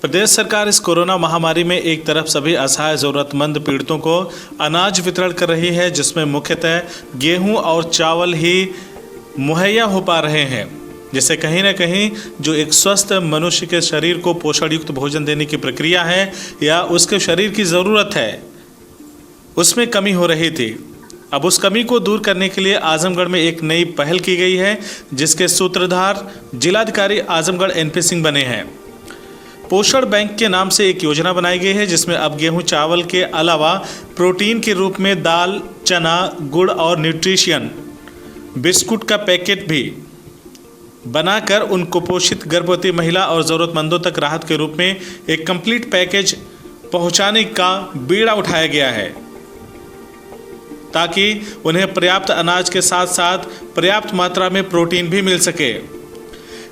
प्रदेश सरकार इस कोरोना महामारी में एक तरफ सभी असहाय जरूरतमंद पीड़ितों को अनाज वितरण कर रही है, जिसमें मुख्यतः गेहूं और चावल ही मुहैया हो पा रहे हैं, जिससे कहीं ना कहीं जो एक स्वस्थ मनुष्य के शरीर को पोषण युक्त भोजन देने की प्रक्रिया है या उसके शरीर की ज़रूरत है, उसमें कमी हो रही थी। अब उस कमी को दूर करने के लिए आजमगढ़ में एक नई पहल की गई है, जिसके सूत्रधार जिलाधिकारी आजमगढ़ एनपी सिंह बने हैं। पोषण बैंक के नाम से एक योजना बनाई गई है, जिसमें अब गेहूं चावल के अलावा प्रोटीन के रूप में दाल, चना, गुड़ और न्यूट्रिशन बिस्कुट का पैकेट भी बनाकर उन कुपोषित गर्भवती महिला और ज़रूरतमंदों तक राहत के रूप में एक कंप्लीट पैकेज पहुंचाने का बीड़ा उठाया गया है, ताकि उन्हें पर्याप्त अनाज के साथ साथ पर्याप्त मात्रा में प्रोटीन भी मिल सके।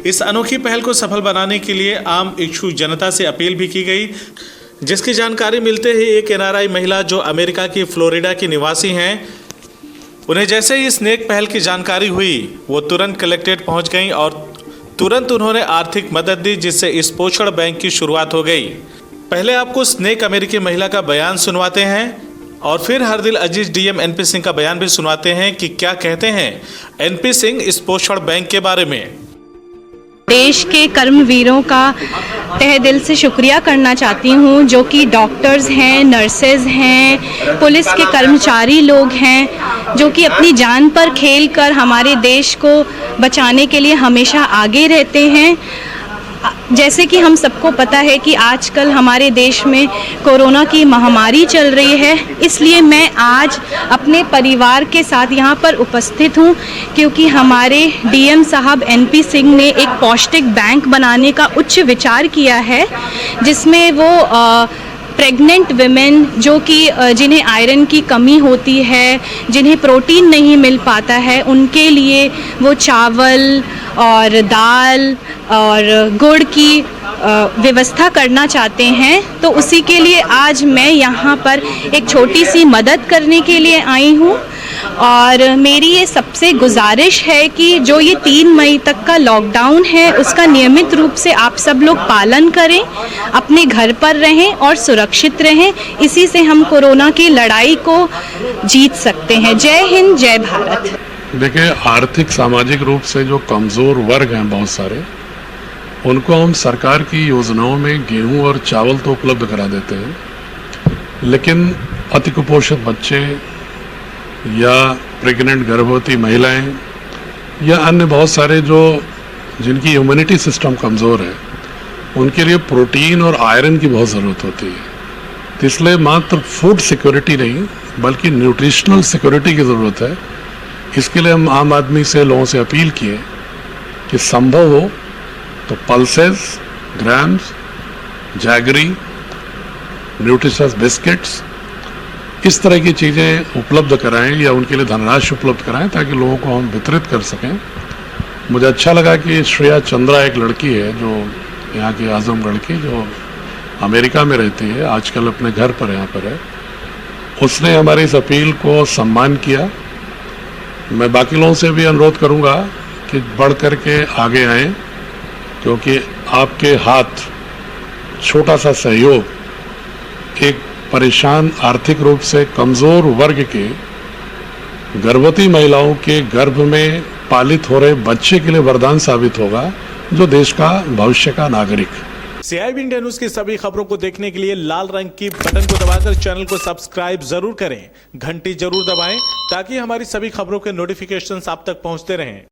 इस अनोखी पहल को सफल बनाने के लिए आम इच्छुक जनता से अपील भी की गई, जिसकी जानकारी मिलते ही एक एनआरआई महिला जो अमेरिका की फ्लोरिडा की निवासी हैं, उन्हें जैसे ही इस नेक पहल की जानकारी हुई वो तुरंत कलेक्ट्रेट पहुंच गईं और तुरंत उन्होंने आर्थिक मदद दी, जिससे इस पोषण बैंक की शुरुआत हो गई। पहले आपको उस नेक अमेरिकी महिला का बयान सुनवाते हैं और फिर हर दिल अजीज डीएम एनपी सिंह का बयान भी सुनवाते हैं कि क्या कहते हैं एनपी सिंह इस पोषण बैंक के बारे में। देश के कर्मवीरों का तहे दिल से शुक्रिया करना चाहती हूँ, जो कि डॉक्टर्स हैं, नर्सेज हैं, पुलिस के कर्मचारी लोग हैं, जो कि अपनी जान पर खेल कर हमारे देश को बचाने के लिए हमेशा आगे रहते हैं। जैसे कि हम सबको पता है कि आजकल हमारे देश में कोरोना की महामारी चल रही है, इसलिए मैं आज अपने परिवार के साथ यहाँ पर उपस्थित हूँ, क्योंकि हमारे डीएम साहब एनपी सिंह ने एक पौष्टिक बैंक बनाने का उच्च विचार किया है, जिसमें वो प्रेग्नेंट विमेन जो कि जिन्हें आयरन की कमी होती है, जिन्हें प्रोटीन नहीं मिल पाता है, उनके लिए वो चावल और दाल और गुड़ की व्यवस्था करना चाहते हैं। तो उसी के लिए आज मैं यहाँ पर एक छोटी सी मदद करने के लिए आई हूँ, और मेरी ये सबसे गुजारिश है कि जो ये 3 मई तक का लॉकडाउन है उसका नियमित रूप से आप सब लोग पालन करें, अपने घर पर रहें और सुरक्षित रहें। इसी से हम कोरोना की लड़ाई को जीत सकते हैं। जय हिंद, जय भारत। देखिए, आर्थिक सामाजिक रूप से जो कमज़ोर वर्ग हैं बहुत सारे, उनको हम सरकार की योजनाओं में गेहूं और चावल तो उपलब्ध करा देते हैं, लेकिन अति कुपोषित बच्चे या प्रेग्नेंट गर्भवती महिलाएं या अन्य बहुत सारे जो जिनकी इम्यूनिटी सिस्टम कमज़ोर है, उनके लिए प्रोटीन और आयरन की बहुत ज़रूरत होती है। तो इसलिए मात्र फूड सिक्योरिटी नहीं बल्कि न्यूट्रिशनल सिक्योरिटी की ज़रूरत है। इसके लिए हम आम आदमी से, लोगों से अपील किए कि संभव हो तो pulses, grams, jaggery, nutritious biscuits, इस तरह की चीज़ें उपलब्ध कराएं या उनके लिए धनराशि उपलब्ध कराएं, ताकि लोगों को हम वितरित कर सकें। मुझे अच्छा लगा कि श्रेया चंद्रा एक लड़की है जो यहाँ की आजमगढ़ की, जो अमेरिका में रहती है, आजकल अपने घर पर यहाँ पर है, उसने हमारी इस अपील को सम्मान किया। मैं बाकी लोगों से भी अनुरोध करूँगा कि बढ़ कर के आगे आएँ, क्योंकि आपके हाथ, छोटा सा सहयोग एक परेशान आर्थिक रूप से कमज़ोर वर्ग के गर्भवती महिलाओं के गर्भ में पालित हो रहे बच्चे के लिए वरदान साबित होगा, जो देश का भविष्य का नागरिक। CIB इंडिया न्यूज़ की सभी खबरों को देखने के लिए लाल रंग की बटन को दबाकर चैनल को सब्सक्राइब जरूर करें, घंटी जरूर दबाएं, ताकि हमारी सभी खबरों के नोटिफिकेशंस आप तक पहुंचते रहें।